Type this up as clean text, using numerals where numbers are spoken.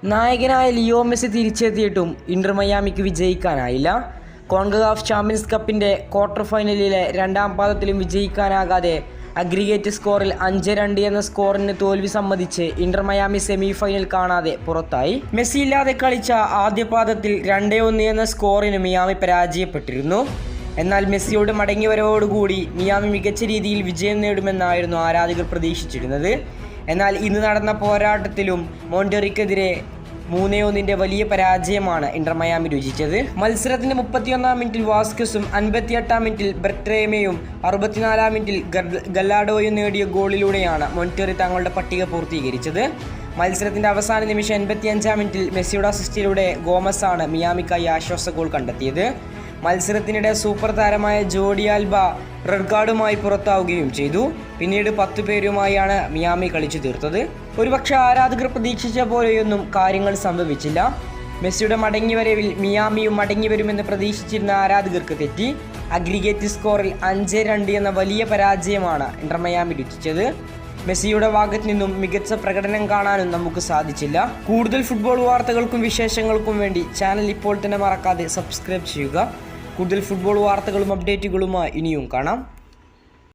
നായകനായ Leo Messi തിരിച്ചെത്തിയിട്ടും Inter മയാമിക്ക് വിജയിക്കാനായില്ല. കോൺകകാഫ് ചാമ്പ്യൻസ് കപ്പിൻ്റെ ക്വാർട്ടർ ഫൈനലിലെ രണ്ടാം പാദത്തിലും വിജയിക്കാനാകാതെ അഗ്രിഗേറ്റ് സ്കോറിൽ 5-2 എന്ന സ്കോറിന് തോൽവി സമ്മതിച്ച് ഇന്റർ മയാമി സെമി ഫൈനൽ കാണാതെ പുറത്തായി. മെസ്സി ഇല്ലാതെ കളിച്ച ആദ്യ പാദത്തിൽ 2-1 എന്ന സ്കോറിന് മിയാമി പരാജയപ്പെട്ടിരുന്നു. എന്നാൽ മെസ്സിയോട് മടങ്ങിവരവോടുകൂടി മിയാമി മികച്ച രീതിയിൽ വിജയം നേടുമെന്നായിരുന്നു ആരാധകർ പ്രതീക്ഷിച്ചിരുന്നത്. എന്നാൽ ഇന്ന് നടന്ന പോരാട്ടത്തിലും മോണ്ടെറിക്കെതിരെ 3-1 വലിയ പരാജയമാണ് ഇന്റർ മയാമി രുചിച്ചത്. മത്സരത്തിന്റെ 31-ാം മിനിറ്റിൽ വാസ്കസും 58-ാം മിനിറ്റിൽ ബെർട്രേമയും 64-ാം മിനിറ്റിൽ ഗല്ലാഡോയും നേടിയ ഗോളിലൂടെയാണ് മോണ്ടെറി തങ്ങളുടെ പട്ടിക പൂർത്തീകരിച്ചത്. മത്സരത്തിന്റെ അവസാന നിമിഷം 85-ാം മിനിറ്റിൽ മെസ്സിയുടെ അസിസ്റ്റിലൂടെ ഗോമസാണ് മിയാമിക്കായി ആശ്വാസ ഗോൾ കണ്ടെത്തിയത്. മത്സരത്തിനിടെ സൂപ്പർ താരമായ ജോഡി ആൽബ റെഡ് കാർഡുമായി പുറത്താവുകയും ചെയ്തു. പിന്നീട് 10 പേരുമായാണ് മിയാമി കളിച്ചു തീർത്തത്. ഒരുപക്ഷെ ആരാധകർ പ്രതീക്ഷിച്ച പോലെയൊന്നും കാര്യങ്ങൾ സംഭവിച്ചില്ല. മെസ്സിയുടെ മടങ്ങിവരവിൽ മിയാമിയും മടങ്ങിവരുമെന്ന് പ്രതീക്ഷിച്ചിരുന്ന ആരാധകർക്ക് തെറ്റി. അഗ്രിഗേറ്റ് സ്കോറിൽ 5-2 എന്ന വലിയ പരാജയമാണ് ഇന്റർ മയാമി രുചിച്ചത്. മെസ്സിയുടെ ഭാഗത്തു നിന്നും മികച്ച പ്രകടനം കാണാനും നമുക്ക് സാധിച്ചില്ല. കൂടുതൽ ഫുട്ബോൾ വാർത്തകൾക്കും വിശേഷങ്ങൾക്കും വേണ്ടി ചാനൽ ഇപ്പോൾ തന്നെ മറക്കാതെ സബ്സ്ക്രൈബ് ചെയ്യുക. കൂടുതൽ ഫുട്ബോൾ വാർത്തകളും അപ്ഡേറ്റുകളുമായി ഇനിയും കാണാം.